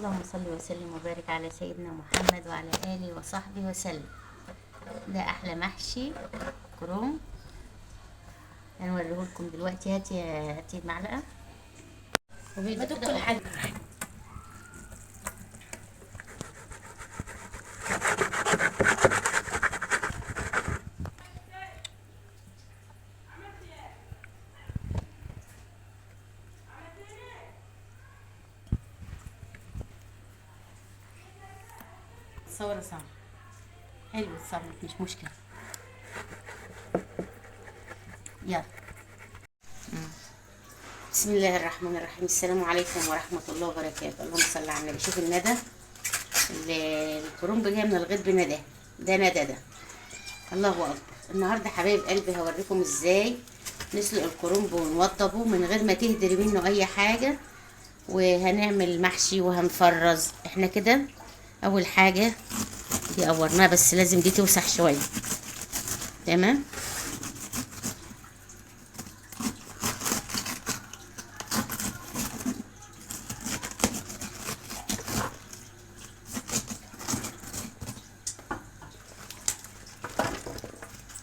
اللهم صل وسلم وبارك على سيدنا محمد وعلى آله وصحبه وسلم. ده أحلى محشي كروم هنوريه لكم دلوقتي. هاتي المعلقة وبيبقى كل حاجة. صورة صعبة حلو الصبر مش مشكلة. يلا. بسم الله الرحمن الرحيم. السلام عليكم ورحمة الله وبركاته. اللهم صل على النبي. شوف الندى، الكرنب جاي من الغيط بندى. ده ندى ده. الله اكبر. النهارده حبايب قلبي هوريكم ازاي نسلق الكرنب ونوضبه من غير ما تهدري منه اي حاجه، وهنعمل محشي وهنفرز. احنا كده اول حاجه دي قورناها، بس لازم دي توسع شويه. تمام.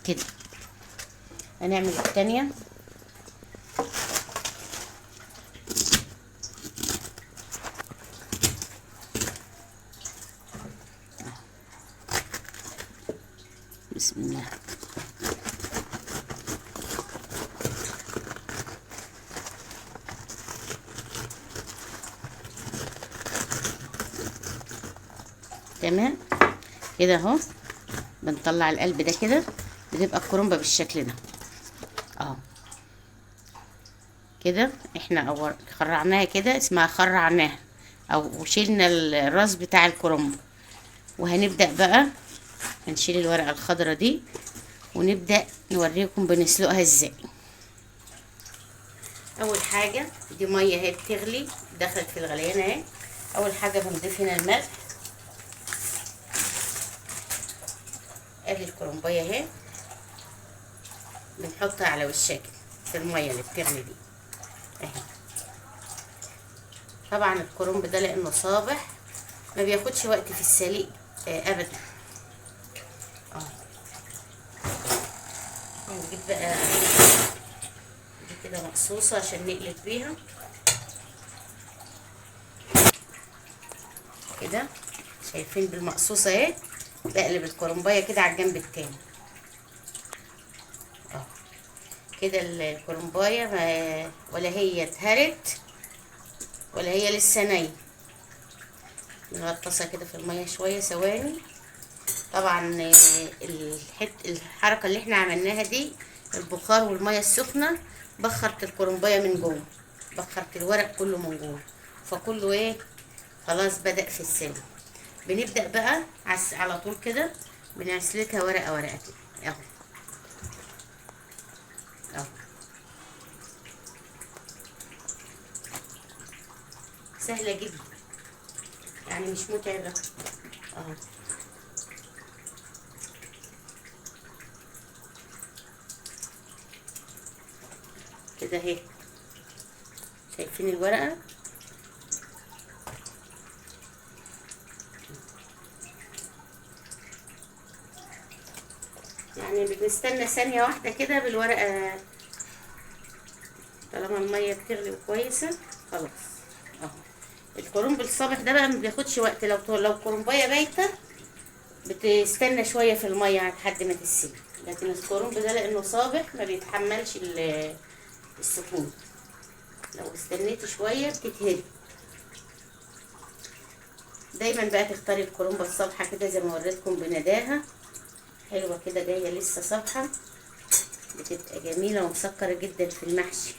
كده هنعمل التانية. بسم الله. تمام كده اهو. بنطلع القلب ده كده، بتبقى الكرنبه بالشكل ده اهو. كده احنا خرعناها كده، اسمها خرعناها او شيلنا الراس بتاع الكرنب. وهنبدأ بقى هنشيل الورقة الخضراء دي ونبدأ نوريكم بنسلقها ازاي. اول حاجة دي مية اهي بتغلي، دخلت في الغليانة اهي. اول حاجة بنضيف هنا الملح. ادي الكرنبايه اهي، بنحطها على وشها في المية اللي بتغلي دي اهي. طبعا الكرنب ده لانه صابح ما بياخدش وقت في السليق ابدا. نجيب بقى دي كده مقصوصه عشان نقلب بيها كده. شايفين بالمقصوصه اهي. بقلب الكرنبايه كده على الجنب التاني اهو. كده الكرنبايه ولا هي اتهرت ولا هي لسه نيه. نغطسها كده في الميه شويه ثواني. طبعا الحركه اللي احنا عملناها دي، البخار والميه السخنه بخرت الكرنبايه من جوه، بخرت الورق كله من جوه، فكله ايه خلاص بدأ في السلق. بنبدأ بقى على طول كده بنسلكها ورقه ورقه كده اهو اهو. سهله جدا يعني مش متعبه اهو. كده اهي. شايفين الورقه؟ يعني بنستنى ثانيه واحده كده بالورقه، طالما الميه بتغلي كويسه خلاص اهو. الكرنب الصابح ده بقى ما بياخدش وقت. لو كرنبايه بايته بتستنى شويه في الميه لحد ما تستوي، لكن الكرنب ده لانه صابح ما بيتحملش السخون. لو استنيت شويه بتتهري. دايما بقى تختاري الكرنبه الصابحه كده زي ما وريتكم بنداها حلوه كده، جايه لسه صابحه، بتبقى جميله ومسكره جدا في المحشي.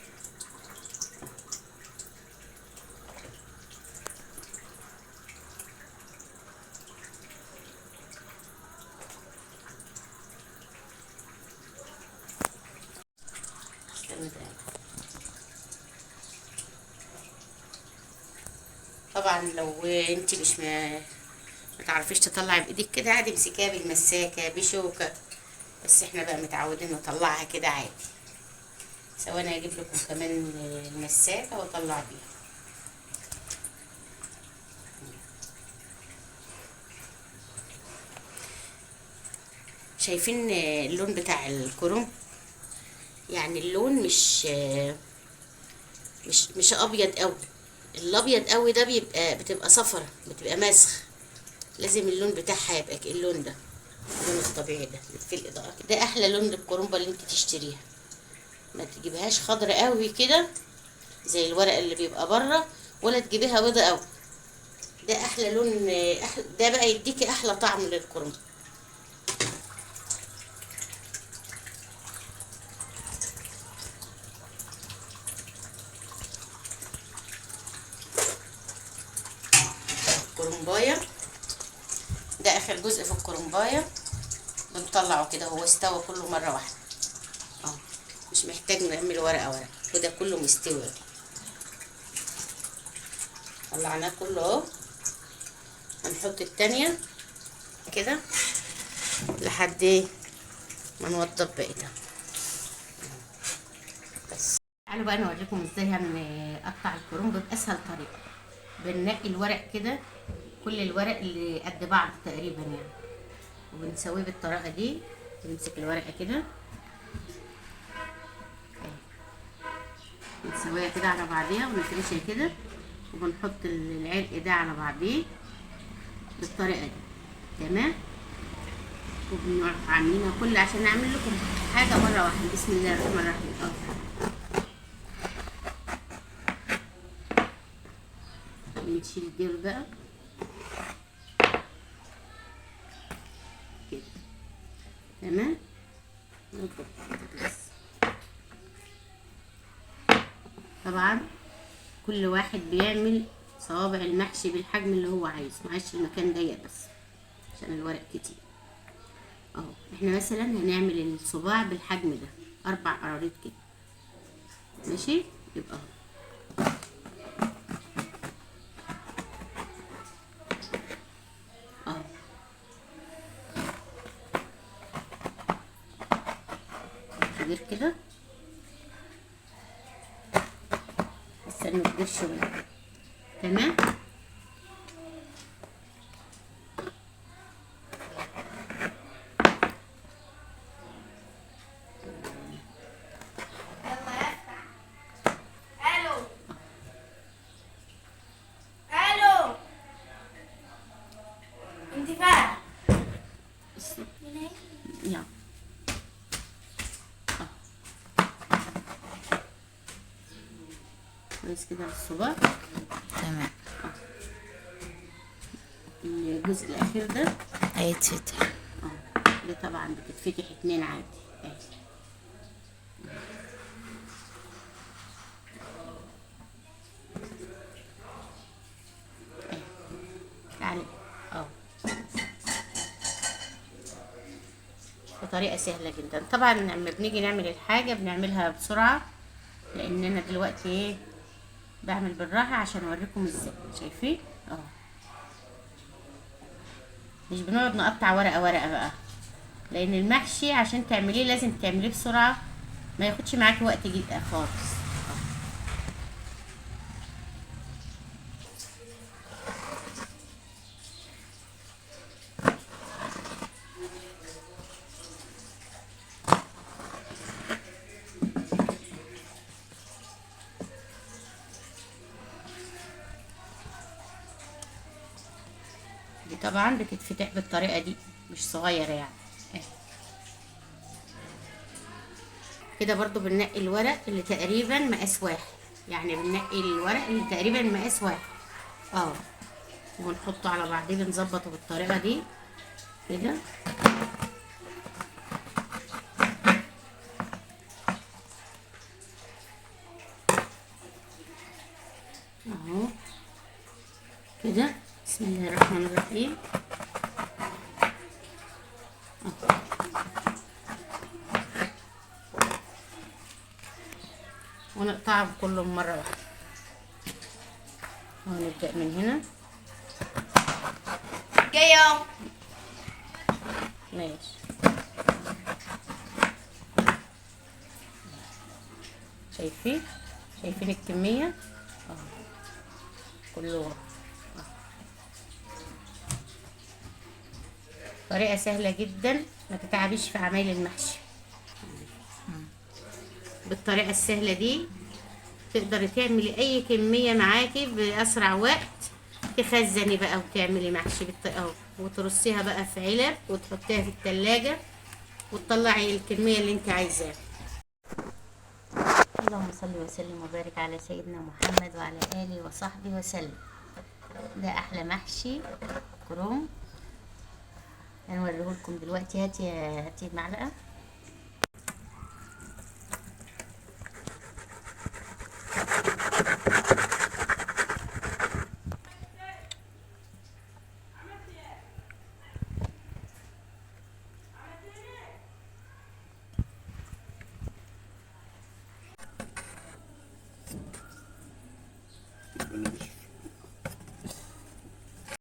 طبعا لو انت مش ما تعرفيش تطلعي بايدك كده عادي، امسكيها بالمساكه بشوكه، بس احنا بقى متعودين نطلعها كده عادي. ثواني اجيب لكم كمان المساكه واطلع بيها. شايفين اللون بتاع الكرنب؟ يعني اللون مش ابيض قوي. الابيض قوي ده بتبقى صفرة، بتبقى مسخ. لازم اللون بتاعها يبقى اللون ده، اللون الطبيعي ده في الاضاءه. ده احلى لون للكرنبه اللي انت تشتريها. ما تجيبهاش خضر قوي كده زي الورق اللي بيبقى بره، ولا تجيبيها بيضه قوي. ده احلى لون. ده بقى يديكي احلى طعم للكرنب. كرنبايه، ده اخر جزء في الكرنبايه. بنطلعه كده، هو استوى كله مره واحده. اه، مش محتاج نعمل ورقه ورقه، وده كله مستوي. طلعناه كله اهو. هنحط التانية كده لحد ايه ما نوضب بقيتها. بس تعالوا بقى نوريكم ازاي هنقطع الكرنب باسهل طريقه. بننقي الورق كده، كل الورق اللي قد بعض تقريبا يعني، وبنسويه بالطريقه دي. بنمسك الورقه كده، بنسويها كده على بعضيها ونفرشها كده، وبنحط العلق ده على بعضيه بالطريقه دي. تمام. وبنروح عاملينها كل عشان نعمل لكم حاجه مره واحده. بسم الله الرحمن الرحيم. بنشيل الديل بقى كده. تمام. طبعا كل واحد بيعمل صوابع المحشي بالحجم اللي هو عايزه، معلش المكان ضيق بس عشان الورق كتير. اهو احنا مثلا هنعمل الصباع بالحجم ده 4 قراريط كده. ماشي، يبقى اهو كبير كده. استنوا كبير شويه. تمام. يلا كويس كده الصباع. تمام. الجزء الاخير ده هيتفتح. ده طبعا بتتفتح 2 عادي. تعالي بطريقه سهله جدا. طبعا لما بنيجي نعمل الحاجه بنعملها بسرعه، لان انا دلوقتي ايه بعمل بالراحه عشان اوريكم ازاي. شايفين مش بنقعد نقطع ورقه ورقه بقى، لان المحشي عشان تعمليه لازم تعمليه بسرعه، ما ياخدش معاكي وقت جدا خالص. دي طبعا بتتفتح بالطريقه دي، مش صغيره يعني. كده برضو بننقي الورق اللي تقريبا مقاس واحد، يعني بننقي الورق اللي تقريبا مقاس واحد ونحطه على بعضيه. بنظبطه بالطريقه دي كده. اهو كده. بسم الله الرحمن الرحيم. ونقطعهم كلهم مرة واحدة. ونبدأ من هنا. جاية. ماشي. شايفين الكمية كله. طريقة سهلة جدا ما تتعبيش في عمايل المحشي. بالطريقة السهلة دي تقدري تعملي اي كمية معاكي باسرع وقت، تخزني بقى وتعملي محشي بالطريقة اهو، وترصيها بقى في علب وتحطيها في التلاجة وتطلعي الكمية اللي انت عايزاها. اللهم صل وسلم وبارك على سيدنا محمد وعلى اله وصحبه وسلم. ده احلى محشي كروم هنوريه لكم دلوقتي. هاتي المعلقة.